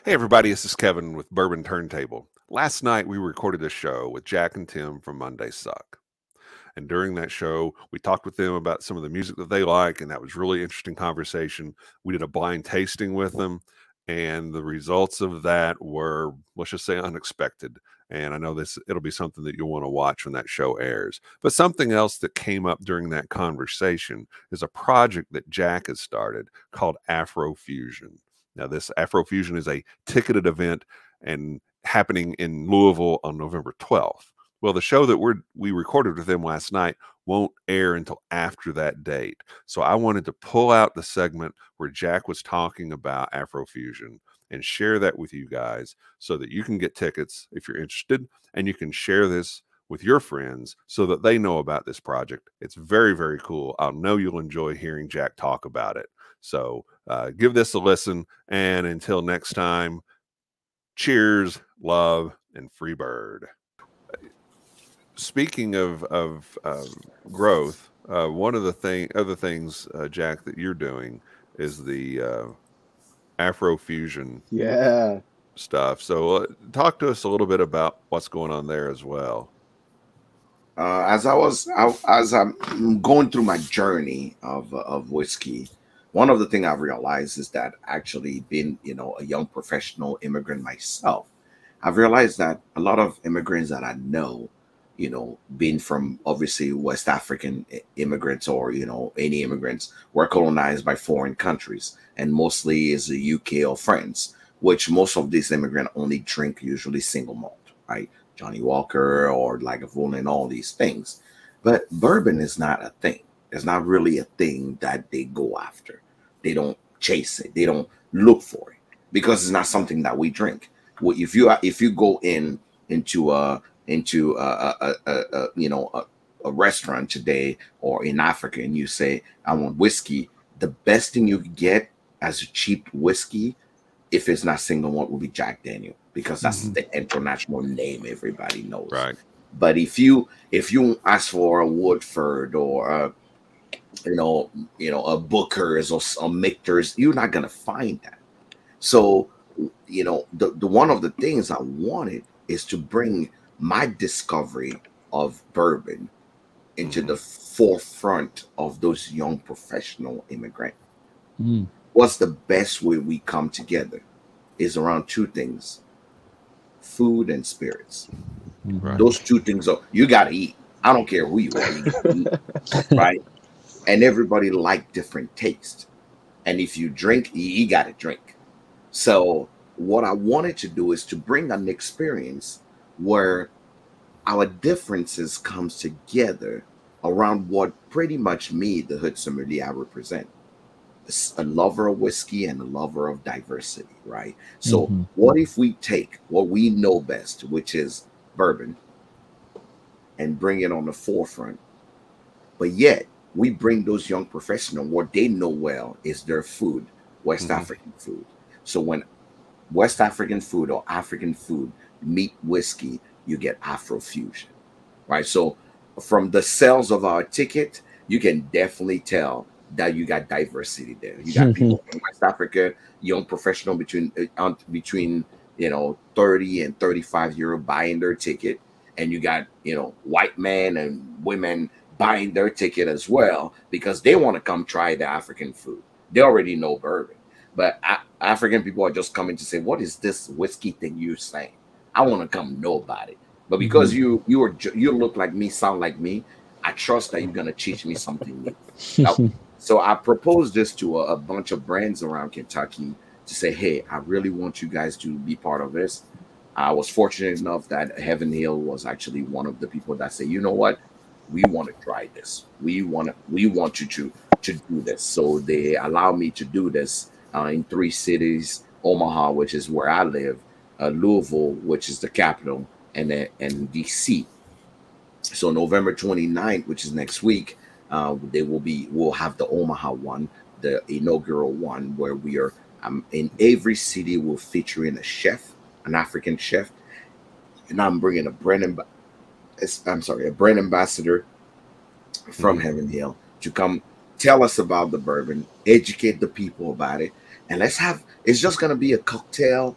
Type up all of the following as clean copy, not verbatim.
Hey everybody, this is Kevin with Bourbon Turntable. Last night we recorded a show with Jack and Tim from Monday Suck. And during that show, we talked with them about some of the music that they like, and that was really interesting conversation. We did a blind tasting with them, and the results of that were, let's just say, unexpected. And I know it'll be something that you'll want to watch when that show airs. But something else that came up during that conversation is a project that Jack has started called Afro Fusion. Now, this Afro Fusion is a ticketed event and happening in Louisville on November 12th. Well, the show that we recorded with them last night won't air until after that date. So I wanted to pull out the segment where Jack was talking about Afro Fusion and share that with you guys so that you can get tickets if you're interested, and you can share this with your friends so that they know about this project. It's very, very cool. I know you'll enjoy hearing Jack talk about it. So give this a listen, and until next time, cheers, love, and free bird. Speaking of growth, one of the other things, Jack, that you're doing is the Afro Fusion Yeah. stuff. So talk to us a little bit about what's going on there as well. As I'm going through my journey of whiskey, one of the things I've realized is that actually being a young professional immigrant myself, I've realized that a lot of immigrants that I know, being from obviously West African immigrants or any immigrants, were colonized by foreign countries, and mostly is the UK or France, which most of these immigrants only drink usually single malt, right? Johnny Walker or Lagavulin and all these things. But bourbon is not a thing. It's not really a thing that they go after. They don't chase it. They don't look for it because it's not something that we drink. Well, if you go into a restaurant today or in Africa and you say I want whiskey, the best thing you could get as a cheap whiskey, if it's not single malt, will be Jack Daniel, because that's the international name everybody knows. Right. But if you ask for a Woodford or a Booker's or a Michter's, you're not gonna find that. So the one of the things I wanted is to bring my discovery of bourbon into the forefront of those young professional immigrants. What's the best way we come together is around two things: food and spirits. Right. Those two things you gotta eat. I don't care who you are, you gotta eat, right? And everybody like different taste. And if you drink, you gotta drink. So what I wanted to do is to bring an experience where our differences comes together around what pretty much me, the Hood Sommelier, I represent. A lover of whiskey and a lover of diversity, right? So what if we take what we know best, which is bourbon, and bring it on the forefront, but yet we bring those young professionals, what they know well is their food, West African food. So when West African food or African food meet whiskey, you get Afro Fusion, right? So from the sales of our ticket, you can definitely tell that you got diversity there. You got people from West Africa, young professional between 30 and 35 euro buying their ticket, and you got white men and women buying their ticket as well because they want to come try the African food. They already know bourbon, but African people are just coming to say, "What is this whiskey thing you're saying? I want to come know about it." But because you look like me, sound like me, I trust that you're gonna teach me something new. Now, so I proposed this to a bunch of brands around Kentucky to say, "Hey, I really want you guys to be part of this." I was fortunate enough that Heaven Hill was actually one of the people that say, "You know what? We want to try this. We want you to do this." So they allow me to do this in 3 cities: Omaha, which is where I live, Louisville, which is the capital, and DC. So November 29th, which is next week, we'll have the Omaha one, the inaugural one, where we are in every city we're featuring a chef, an African chef, and I'm bringing a brand ambassador from Heaven Hill to come tell us about the bourbon, educate the people about it, and it's just gonna be a cocktail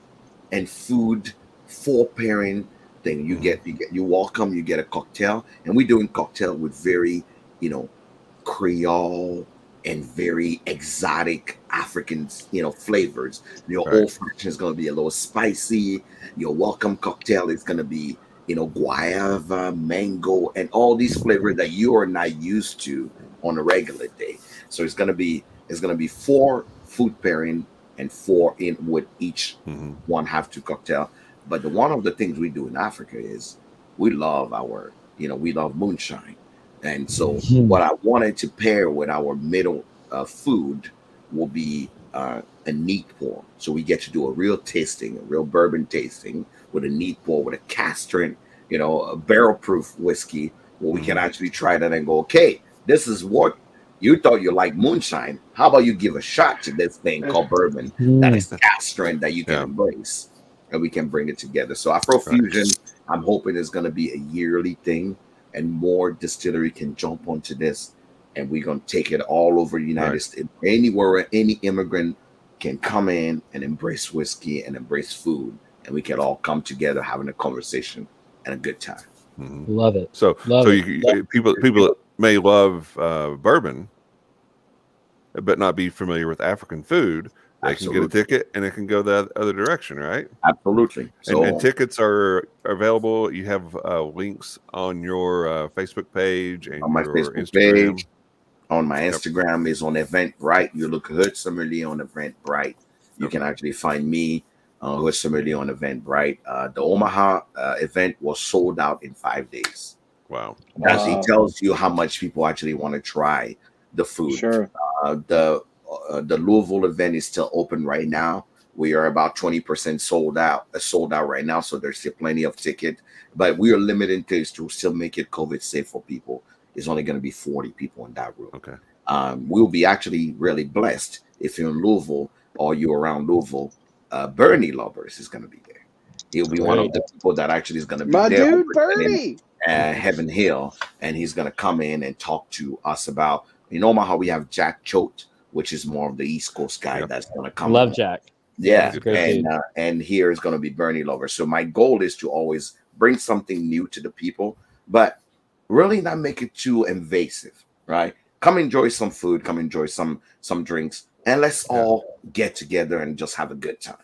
and food, 4 pairing thing. You welcome, you get a cocktail, and we're doing cocktail with very, you know, Creole and very exotic African, you know, flavors. Your Right. old fashioned is going to be a little spicy. Your welcome cocktail is going to be, you know, guava, mango, and all these flavors that you are not used to on a regular day. So it's gonna be 4 food pairing and 4 in with each Mm-hmm. one have to cocktail. But the one of the things we do in Africa is we love our, you know, we love moonshine. And so what I wanted to pair with our middle food will be a neat pour. So we get to do a real tasting, a real bourbon tasting with a neat pour, with a castrant, you know, a barrel proof whiskey where we can actually try that and go, okay, this is what you thought you like moonshine. How about you give a shot to this thing called bourbon that is castrant that you can Yeah. embrace, and we can bring it together. So Afro Right. Fusion, I'm hoping is going to be a yearly thing, and more distillery can jump onto this, and we're going to take it all over the United Right. States, anywhere any immigrant can come in and embrace whiskey and embrace food, and we can all come together having a conversation and a good time. Mm-hmm. Love it. So Love it. people that may love bourbon but not be familiar with African food, they can get a ticket and it can go the other direction, right? Absolutely. So And tickets are available. You have links on your Facebook page and on my your Facebook Instagram. page, on my Instagram is on Eventbrite. You look Hood Sommelier on Eventbrite. You can actually find me, Hood Sommelier on Eventbrite. The Omaha event was sold out in 5 days. Wow. It tells you how much people actually want to try the food. Sure. The Louisville event is still open right now. We are about 20% sold out right now, so there's still plenty of tickets. But we are limited to still make it COVID safe for people. It's only going to be 40 people in that room. Okay. We'll be actually really blessed if you're in Louisville or you're around Louisville. Bernie Lovers is going to be there. He'll be one of the people that actually is going to be My there. dude, Bernie. Heaven Hill, and he's going to come in and talk to us about, in Omaha, we have Jack Choate, which is more of the East Coast guy that's going to come. Love Jack. Yeah, and and here is going to be Bernie Lover. So my goal is to always bring something new to the people, but really not make it too invasive, right? Come enjoy some food, come enjoy some drinks, and let's all get together and just have a good time.